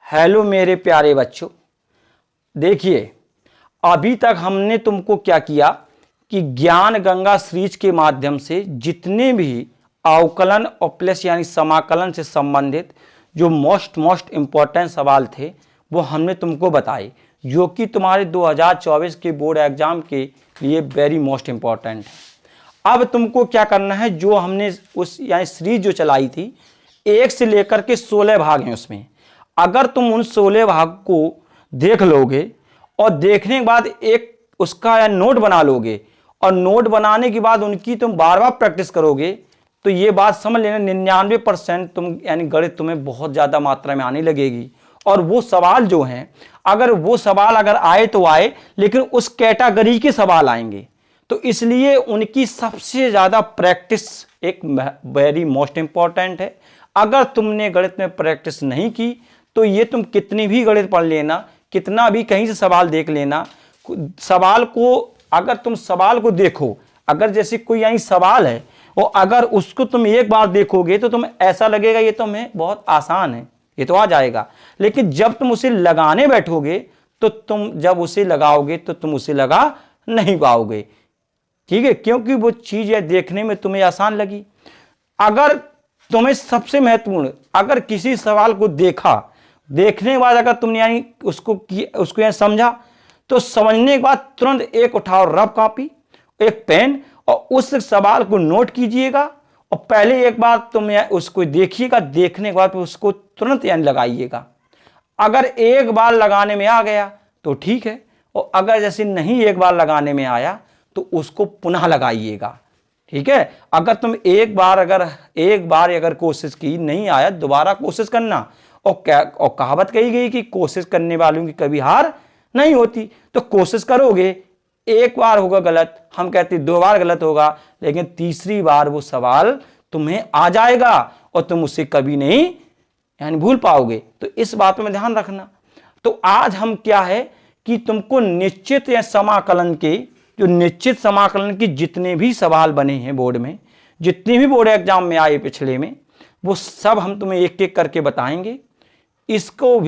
Hello मेरे प्यारे बच्चों, देखिए अभी तक हमने तुमको क्या किया कि ज्ञान गंगा सीरीज के माध्यम से जितने भी अवकलन और प्लस यानी समाकलन से संबंधित जो मोस्ट इम्पॉर्टेंट सवाल थे वो हमने तुमको बताए, जो कि तुम्हारे 2024 के बोर्ड एग्जाम के लिए वेरी मोस्ट इम्पॉर्टेंट है। अब तुमको क्या करना है, जो हमने उस यानी सीरीज जो चलाई थी 1 से लेकर के 16 भाग हैं, उसमें अगर तुम उन 16 भाग को देख लोगे और देखने के बाद एक उसका नोट बना लोगे और नोट बनाने के बाद उनकी तुम बार बार प्रैक्टिस करोगे तो ये बात समझ लेना 99% तुम यानी गणित तुम्हें बहुत ज़्यादा मात्रा में आने लगेगी। और वो सवाल जो हैं, अगर वो सवाल अगर आए तो आए, लेकिन उस कैटेगरी के सवाल आएंगे, तो इसलिए उनकी सबसे ज़्यादा प्रैक्टिस एक वेरी मोस्ट इम्पॉर्टेंट है। अगर तुमने गणित में प्रैक्टिस नहीं की तो ये तुम कितनी भी गणित पढ़ लेना, कितना भी कहीं से सवाल देख लेना, सवाल को अगर तुम सवाल को देखो, अगर जैसे कोई यानी सवाल है और अगर उसको तुम एक बार देखोगे तो तुम्हें ऐसा लगेगा ये तुम्हें बहुत आसान है, ये तो आ जाएगा। लेकिन जब तुम उसे लगाने बैठोगे तो तुम जब उसे लगाओगे तो तुम उसे लगा नहीं पाओगे, ठीक है, क्योंकि वो चीज़ है देखने में तुम्हें आसान लगी। अगर तुम्हें सबसे महत्वपूर्ण, अगर किसी सवाल को देखने के बाद अगर तुमने यानी उसको यानी समझा, तो समझने के बाद तुरंत एक उठाओ रफ कॉपी, एक पेन और उस सवाल को नोट कीजिएगा और पहले एक बार तुम उसको देखिएगा, देखने के बाद उसको तुरंत यानी लगाइएगा। अगर एक बार लगाने में आ गया तो ठीक है, और अगर जैसे नहीं एक बार लगाने में आया तो उसको पुनः लगाइएगा, ठीक है। अगर तुम एक बार अगर कोशिश की नहीं आया, दोबारा कोशिश करना। और कहावत कही गई कि कोशिश करने वालों की कभी हार नहीं होती। तो कोशिश करोगे, एक बार होगा गलत, हम कहते 2 बार गलत होगा, लेकिन तीसरी बार वो सवाल तुम्हें आ जाएगा और तुम उसे कभी नहीं यानी भूल पाओगे। तो इस बात में ध्यान रखना। तो आज हम क्या है कि तुमको निश्चित या समाकलन के जो निश्चित समाकलन के जितने भी सवाल बने हैं बोर्ड में, जितने भी बोर्ड एग्जाम में आए पिछले में, वो सब हम तुम्हें एक एक करके बताएंगे। इसका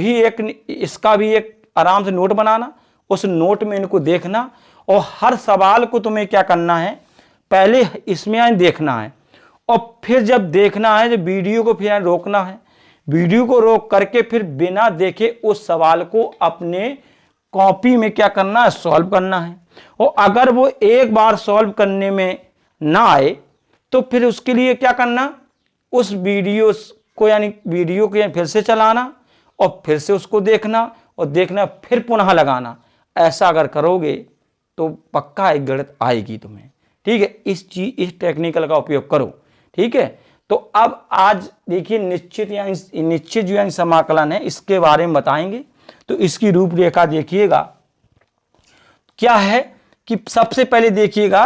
भी एक आराम से नोट बनाना, उस नोट में इनको देखना और हर सवाल को तुम्हें क्या करना है, पहले इसमें देखना है और फिर जब देखना है तो वीडियो को फिर रोकना है, वीडियो को रोक करके फिर बिना देखे उस सवाल को अपने कॉपी में क्या करना है, सॉल्व करना है। और अगर वो एक बार सॉल्व करने में ना आए तो फिर उसके लिए क्या करना, उस वीडियो को यानी वीडियो को फिर से चलाना और फिर से उसको देखना और देखना फिर पुनः लगाना। ऐसा अगर करोगे तो पक्का एक गणित आएगी तुम्हें, ठीक है। इस टेक्निकल का उपयोग करो, ठीक है। तो अब आज देखिए निश्चित जो यानी समाकलन है इसके बारे में बताएंगे। तो इसकी रूपरेखा देखिएगा क्या है कि सबसे पहले देखिएगा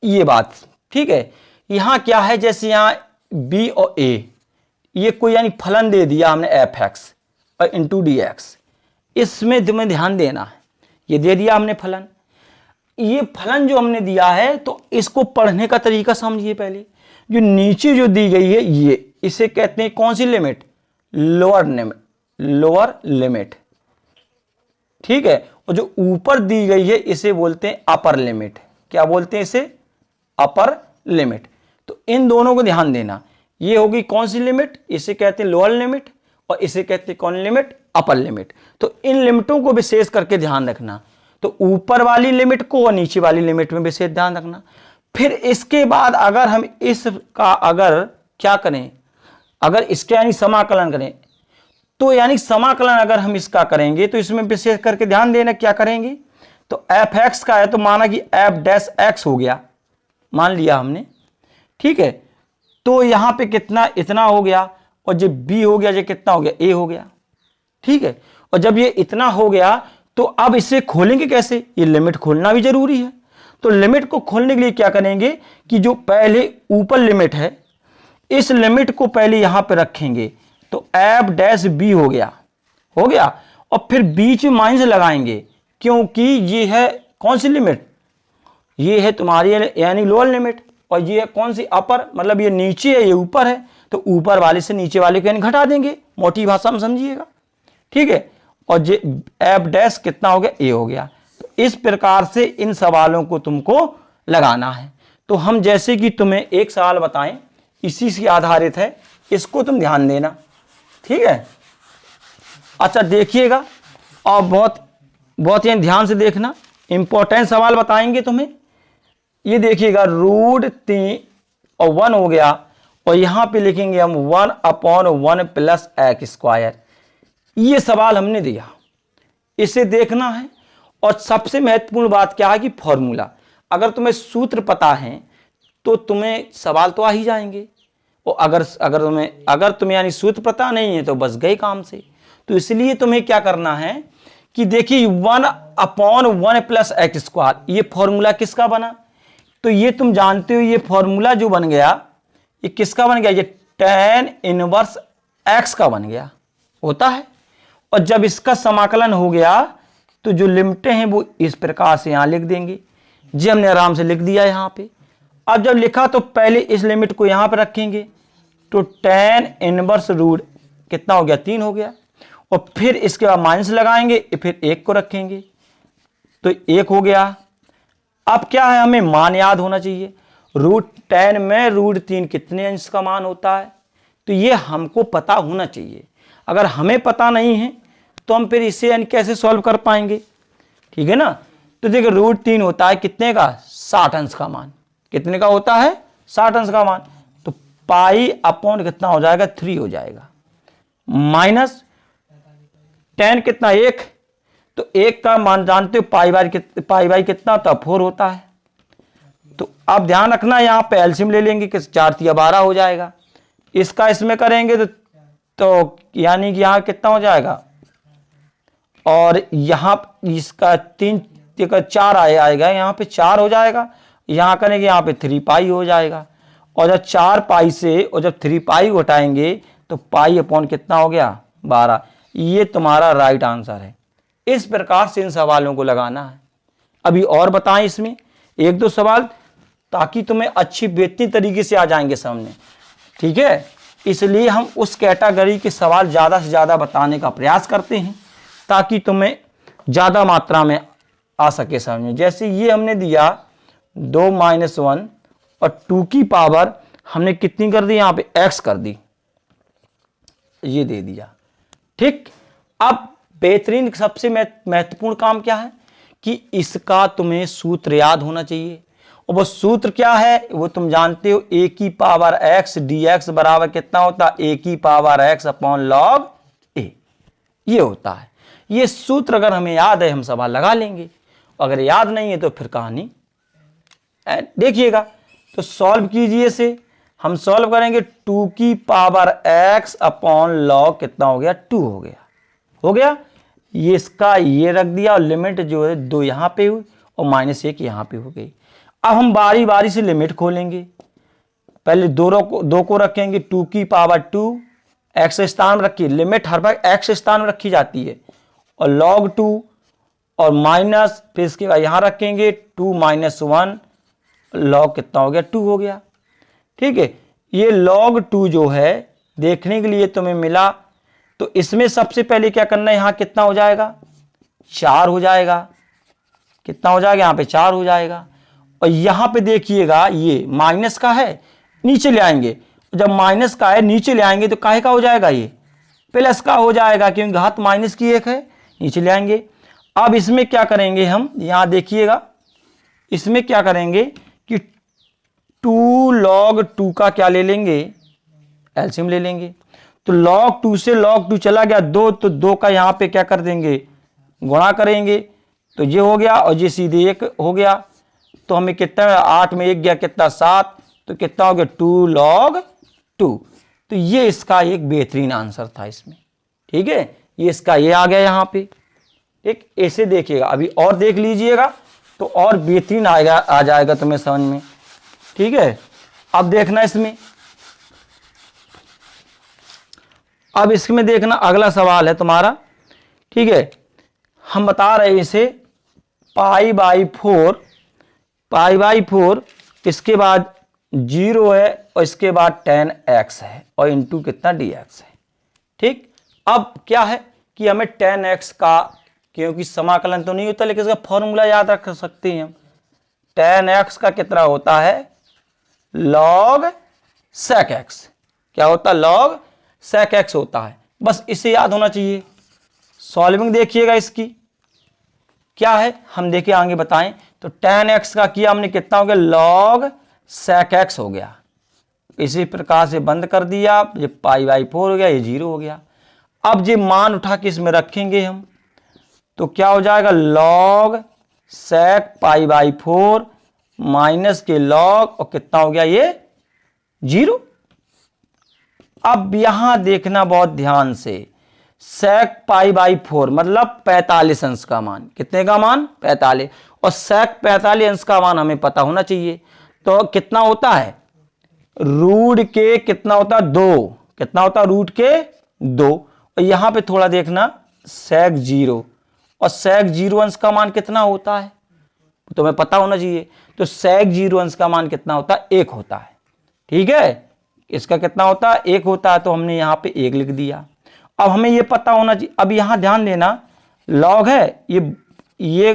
ये बात, ठीक है। यहां क्या है, जैसे यहां बी और ए, ये कोई यानी फलन दे दिया हमने fx और इंटू डी एक्स, इसमें तुम्हें ध्यान देना है। ये दे दिया हमने फलन, ये फलन जो हमने दिया है तो इसको पढ़ने का तरीका समझिए। पहले जो नीचे जो दी गई है ये, इसे कहते हैं कौन सी लिमिट, लोअर लिमिट, ठीक है। और जो ऊपर दी गई है इसे बोलते हैं अपर लिमिट। क्या बोलते हैं इसे, अपर लिमिट। तो इन दोनों को ध्यान देना। ये होगी कौन सी लिमिट, इसे कहते हैं लोअर लिमिट और इसे कहते हैं कौन लिमिट, अपर लिमिट। तो इन लिमिटों को विशेष करके ध्यान रखना। तो ऊपर वाली लिमिट को और नीचे वाली लिमिट में विशेष ध्यान रखना। फिर इसके बाद अगर हम इसका अगर क्या करें, अगर इसके यानी समाकलन करें, तो यानी समाकलन अगर हम इसका करेंगे तो इसमें विशेष करके ध्यान देना क्या करेंगे। तो fx का है तो माना कि f' हो गया, मान लिया हमने, ठीक है। तो यहां पे कितना, इतना हो गया, और जब b हो गया, जो कितना हो गया, a हो गया, ठीक है। और जब ये इतना हो गया तो अब इसे खोलेंगे कैसे, ये लिमिट खोलना भी जरूरी है। तो लिमिट को खोलने के लिए क्या करेंगे कि जो पहले ऊपर लिमिट है इस लिमिट को पहले यहां पे रखेंगे, तो f' हो गया और फिर बीच में माइनस लगाएंगे, क्योंकि ये है कौन सी लिमिट, ये है तुम्हारी यानी लोअर लिमिट, और ये है कौन सी, अपर, मतलब ये नीचे है ये ऊपर है, तो ऊपर वाले से नीचे वाले को यानी घटा देंगे, मोटी भाषा में समझिएगा। ठीक है, और जे एफ डैश कितना हो गया, ए हो गया। तो इस प्रकार से इन सवालों को तुमको लगाना है। तो हम जैसे कि तुम्हें एक सवाल बताएं, इसी से आधारित है, इसको तुम ध्यान देना, ठीक है। अच्छा देखिएगा, और बहुत बहुत ही ध्यान से देखना, इंपॉर्टेंट सवाल बताएंगे तुम्हें। ये देखिएगा, √3 और 1 हो गया, और यहां पे लिखेंगे हम 1/1 प्लस एक्स स्क्वायर। ये सवाल हमने दिया, इसे देखना है। और सबसे महत्वपूर्ण बात क्या है कि फॉर्मूला, अगर तुम्हें सूत्र पता है तो तुम्हें सवाल तो आ ही जाएंगे, और अगर तुम्हें यानी सूत्र पता नहीं है तो बस गए काम से। तो इसलिए तुम्हें क्या करना है कि देखिए 1/1 प्लस एक्स स्क्वायर, ये फॉर्मूला किसका बना, तो ये तुम जानते हो, ये फॉर्मूला जो बन गया ये किसका बन गया, ये tan इनवर्स x का बन गया होता है। और जब इसका समाकलन हो गया तो जो लिमिटें हैं वो इस प्रकार से यहां लिख देंगे, जी हमने आराम से लिख दिया यहां पे। अब जब लिखा तो पहले इस लिमिट को यहां पर रखेंगे, तो tan इनवर्स रूट कितना हो गया, 3 हो गया, और फिर इसके बाद माइनस लगाएंगे, फिर 1 को रखेंगे तो 1 हो गया। अब क्या है, हमें मान याद होना चाहिए, √10 में √3 कितने अंश का मान होता है, तो ये हमको पता होना चाहिए। अगर हमें पता नहीं है तो हम फिर इसे यानी कैसे सॉल्व कर पाएंगे, ठीक है ना। तो देखिए √3 होता है कितने का, 60 अंश का मान, कितने का होता है, 60 अंश का मान। तो पाई अपॉन कितना हो जाएगा, 3 हो जाएगा, माइनस 10 कितना, 1, तो 1 का मान जानते हो, पाई बाई कितना होता है, 4 होता है। तो आप ध्यान रखना, यहां पे एलसीएम ले लेंगे कि 4 × 12 हो जाएगा, इसका इसमें करेंगे तो यानी कि यहां कितना हो जाएगा, और यहां इसका 3 × 4 आएगा, यहां पे 4 हो जाएगा, यहां करेंगे यहां पे 3 पाई हो जाएगा। और जब 4 पाई से और जब 3 पाई उठाएंगे तो पाई अपॉन कितना हो गया, 12। ये तुम्हारा राइट आंसर है। इस प्रकार से इन सवालों को लगाना है। अभी और बताएं इसमें 1-2 सवाल, ताकि तुम्हें अच्छी बेहतरीन तरीके से आ जाएंगे सामने, ठीक है। इसलिए हम उस कैटेगरी के सवाल ज़्यादा से ज़्यादा बताने का प्रयास करते हैं, ताकि तुम्हें ज़्यादा मात्रा में आ सके समझ में। जैसे ये हमने दिया 2 - 1 और 2 की पावर हमने कितनी कर दी, यहाँ पे x कर दी, ये दे दिया, ठीक। अब बेहतरीन सबसे महत्वपूर्ण काम क्या है कि इसका तुम्हें सूत्र याद होना चाहिए, और वो सूत्र क्या है वो तुम जानते हो, a की पावर x dx बराबर कितना होता है, a की power x upon log a, ये होता है। ये सूत्र अगर हमें याद है हम सवाल लगा लेंगे, अगर याद नहीं है तो फिर कहानी देखिएगा। तो सॉल्व कीजिए इसे, हम सॉल्व करेंगे 2 की पावर x अपॉन log कितना हो गया, 2 हो गया। ये इसका ये रख दिया, और लिमिट जो है 2 यहां पे हुई और -1 यहां पे हो गई। अब हम बारी बारी से लिमिट खोलेंगे, पहले 2 को रखेंगे, 2 की पावर 2 x स्थान रखिए, लिमिट हर बार x स्थान में रखी जाती है, और log 2 और माइनस, फिर इसके बाद यहां रखेंगे 2 - 1 log कितना हो गया, 2 हो गया, ठीक है। ये log 2 जो है देखने के लिए तुम्हें मिला, तो इसमें सबसे पहले क्या करना है, यहां कितना हो जाएगा, 4 हो जाएगा, कितना हो जाएगा, यहां पे 4 हो जाएगा। और यहां पे देखिएगा ये माइनस का है, नीचे ले आएंगे, जब माइनस का है नीचे ले आएंगे तो काहे का हो जाएगा, ये प्लस का हो जाएगा, क्योंकि घात -1 है, नीचे ले आएंगे। अब इसमें क्या करेंगे हम, यहां देखिएगा, इसमें क्या करेंगे कि 2 log 2 का क्या ले लेंगे, एलसीएम ले लेंगे। तो log 2 से log 2 चला गया 2, तो 2 का यहां पे क्या कर देंगे, गुणा करेंगे, तो ये हो गया, और ये सीधे 1 हो गया। तो हमें कितना, 8 में 1 गया कितना, 7, तो कितना हो गया, 2 log 2। तो ये इसका एक बेहतरीन आंसर था इसमें, ठीक है। ये इसका ये आ गया यहां पे, ठीक। ऐसे देखिएगा, अभी और देख लीजिएगा तो और बेहतरीन आएगा, आ जाएगा तुम्हें समझ में, ठीक है। अब देखना इसमें, अब इसमें देखना, अगला सवाल है तुम्हारा, ठीक है। हम बता रहे हैं इसे π/4, इसके बाद 0 है, और इसके बाद tan x है, और इंटू कितना dx है, ठीक। अब क्या है कि हमें tan x का, क्योंकि समाकलन तो नहीं होता लेकिन इसका फॉर्मूला याद रख सकते हैं हम। tan x का कितना होता है, log sec x। क्या होता है, log sec x होता है, बस इसे याद होना चाहिए। सॉल्विंग देखिएगा इसकी क्या है, हम देखिए आगे बताएं। तो tan x का किया हमने, कितना हो गया, log sec x हो गया। इसी प्रकार से बंद कर दिया, ये π/4 हो गया, ये 0 हो गया। अब ये मान उठा के इसमें रखेंगे हम, तो क्या हो जाएगा, log sec π/4 माइनस के log, और कितना हो गया ये 0। अब यहां देखना बहुत ध्यान से, sec π/4 मतलब 45 अंश का मान, कितने का मान, 45, और sec 45 अंश का मान हमें पता होना चाहिए। तो कितना होता है, रूट के कितना होता है, 2, कितना होता है, रूट के 2। और यहां पे थोड़ा देखना sec 0, और sec 0 अंश का मान कितना होता है, तुम्हें पता होना चाहिए। तो sec 0 अंश का मान कितना होता है, 1 होता है। ठीक है, इसका कितना होता है, 1 होता है, तो हमने यहां पे 1 लिख दिया। अब हमें ये पता होना चाहिए, अब यहां ध्यान देना, log है, ये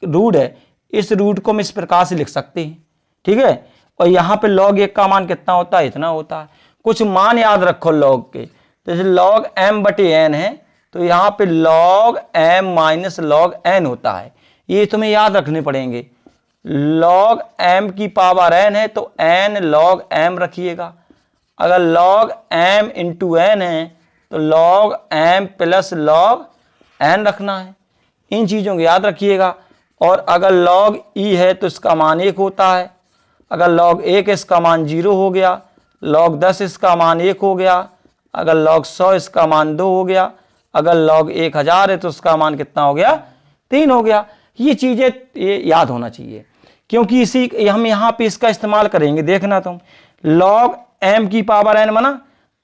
रूट है, इस रूट को हम इस प्रकार से लिख सकते हैं। ठीक है, और यहां पे log 1 का मान कितना होता है, इतना होता है। कुछ मान याद रखो log के, तो जैसे log m/n है, तो यहां पे log m minus log n होता है, ये तुम्हें याद रखने पड़ेंगे। log m की पावर n है तो n log m रखिएगा। अगर log m इंटू n है तो log m plus log n रखना है, इन चीज़ों को याद रखिएगा। और अगर log e है तो इसका मान 1 होता है, अगर log 1 इसका मान 0 हो गया, log 10 इसका मान 1 हो गया, अगर log 100 इसका मान 2 हो गया, अगर log 1000 है तो उसका मान कितना हो गया, 3 हो गया। ये चीज़ें ये याद होना चाहिए, क्योंकि इसी हम यहाँ पे इसका इस्तेमाल करेंगे। देखना तुम, log m की पावर n बना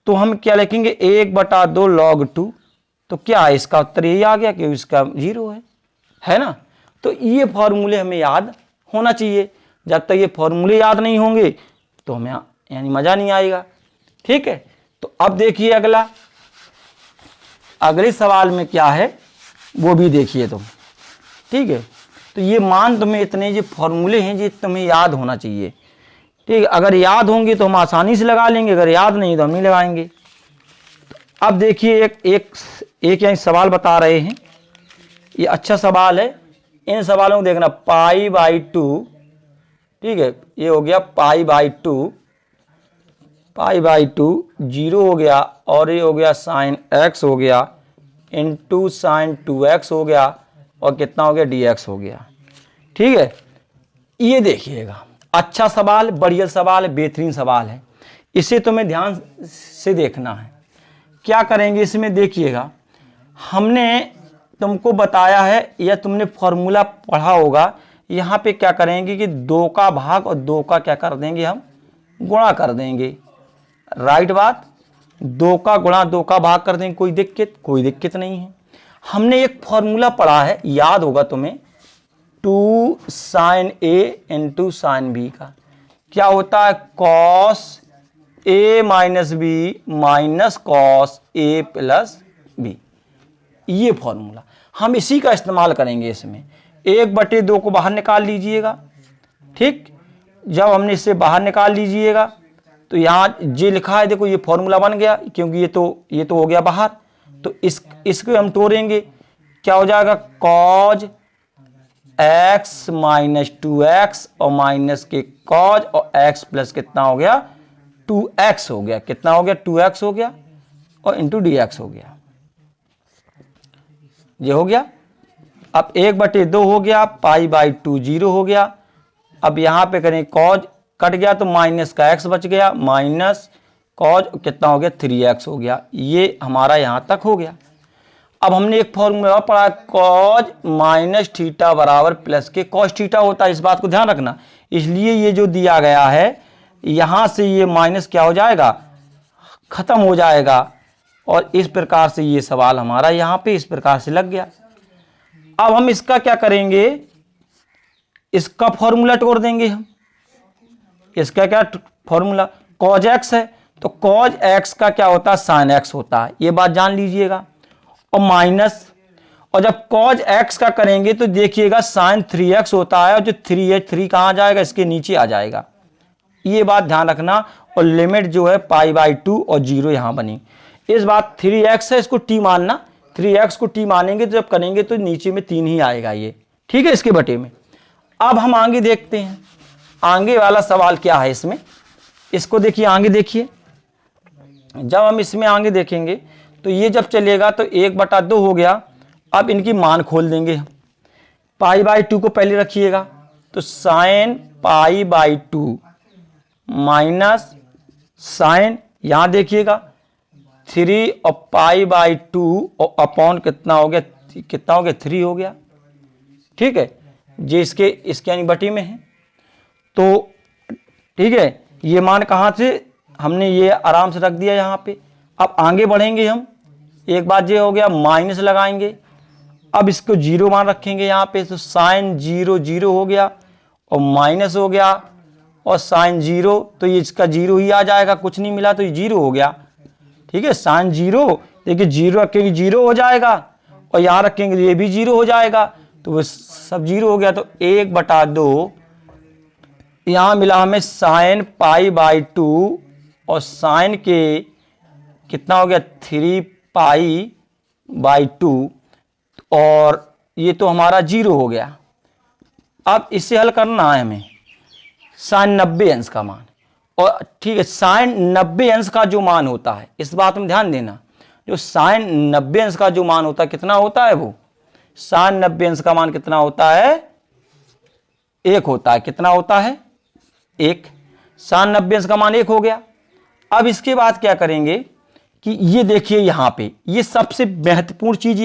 तो हम क्या लिखेंगे, 1/2 log 2, तो क्या है, इसका उत्तर यही आ गया, क्योंकि इसका 0 है ना। तो ये फॉर्मूले हमें याद होना चाहिए, जब तक ये फॉर्मूले याद नहीं होंगे तो हमें यानी मज़ा नहीं आएगा। ठीक है, तो अब देखिए अगले सवाल में क्या है वो भी देखिए तुम। ठीक है, तो ये मान तुम्हें इतने जो फॉर्मूले हैं ये तुम्हें याद होना चाहिए। ठीक है, अगर याद होंगे तो हम आसानी से लगा लेंगे, अगर याद नहीं तो हम नहीं लगाएंगे। तो अब देखिए एक यहाँ सवाल बता रहे हैं, ये अच्छा सवाल है, इन सवालों को देखना। π/2, ठीक है, ये हो गया π/2, 0 हो गया, और ये हो गया sin x हो गया, इंटू sin 2x हो गया, और कितना हो गया, dx हो गया। ठीक है, ये देखिएगा, अच्छा सवाल, बढ़िया सवाल, बेहतरीन सवाल है, इसे तुम्हें ध्यान से देखना है। क्या करेंगे इसमें, देखिएगा, हमने तुमको बताया है या तुमने फॉर्मूला पढ़ा होगा, यहाँ पे क्या करेंगे कि 2 का भाग और 2 का क्या कर देंगे, हम गुणा कर देंगे। राइट बात, 2 का गुणा 2 का भाग कर देंगे, कोई दिक्कत नहीं है। हमने एक फॉर्मूला पढ़ा है, याद होगा तुम्हें, 2 sin a into sin b का क्या होता है, cos a minus B minus cos a plus बी। ये फॉर्मूला हम इसी का इस्तेमाल करेंगे इसमें। 1/2 को बाहर निकाल लीजिएगा। ठीक, जब हमने इससे बाहर निकाल लीजिएगा तो यहाँ जे लिखा है, देखो ये फॉर्मूला बन गया, क्योंकि ये तो हो गया बाहर, तो इसको हम तोड़ेंगे, क्या हो जाएगा, cos x माइनस 2x और माइनस के cos, और x प्लस कितना हो गया, 2x हो गया, कितना हो गया, 2x हो गया, और इंटू dx हो गया, ये हो गया। अब 1/2 हो गया, π/2 0 हो गया। अब यहाँ पे करें cos, कट गया तो माइनस का x बच गया, माइनस cos कितना हो गया, 3x हो गया। ये हमारा यहाँ तक हो गया। अब हमने एक फॉर्मूला पढ़ा, cos माइनस थीटा बराबर प्लस के cos थीटा होता है, इस बात को ध्यान रखना। इसलिए ये जो दिया गया है यहाँ से ये माइनस क्या हो जाएगा, खत्म हो जाएगा, और इस प्रकार से ये सवाल हमारा यहाँ पे इस प्रकार से लग गया। अब हम इसका क्या करेंगे, इसका फॉर्मूला तोड़ देंगे हम। इसका क्या फॉर्मूला, cos x है तो cos x का क्या होता है, sin x होता है, ये बात जान लीजिएगा। और माइनस, और जब cos x का करेंगे तो देखिएगा sin 3x होता है, और जो 3 है 3 कहाँ जाएगा, इसके नीचे आ जाएगा। ये बात ध्यान रखना। और लिमिट जो है π/2 और 0 यहाँ बनी। इस बात 3x है, इसको t मानना, 3x को t मानेंगे तो जब करेंगे तो नीचे में 3 ही आएगा ये, ठीक है, इसके बटे में। अब हम आगे देखते हैं, आगे वाला सवाल क्या है इसमें। इसको देखिए, आगे देखिए, जब हम इसमें आगे देखेंगे तो ये जब चलेगा तो 1/2 हो गया। अब इनकी मान खोल देंगे हम। π/2 को पहले रखिएगा, तो sin π/2 माइनस साइन, यहां देखिएगा 3 और π/2 और अपॉन कितना हो गया, 3 हो गया, ठीक है, ये इसके यानी बटी में है। तो ठीक है, ये मान कहाँ से हमने ये आराम से रख दिया यहाँ पे। अब आगे बढ़ेंगे हम, एक बात ये हो गया, माइनस लगाएंगे। अब इसको 0 मान रखेंगे यहाँ पे, तो साइन 0 0 हो गया और माइनस हो गया, और साइन 0 तो ये इसका 0 ही आ जाएगा, कुछ नहीं मिला तो ये 0 हो गया, ठीक है। साइन 0, देखिए 0 रखेंगे 0 हो जाएगा, और यहाँ रखेंगे ये भी 0 हो जाएगा, तो वो सब 0 हो गया। तो 1/2 यहाँ मिला हमें साइन π/2 और साइन के कितना हो गया 3π/2, और ये तो हमारा 0 हो गया। अब इसे हल करना है हमें साइन 90 अंश का मान, और ठीक है, साइन 90 अंश का जो मान होता है, इस बात में ध्यान देना, जो साइन 90 अंश का जो मान होता है कितना होता है, वो साइन 90 अंश का मान कितना होता है, 1 होता है। कितना होता है, 1। साइन 90 अंश का मान 1 हो गया। अब इसके बाद क्या करेंगे कि ये देखिए यहाँ पे, ये सबसे महत्वपूर्ण चीज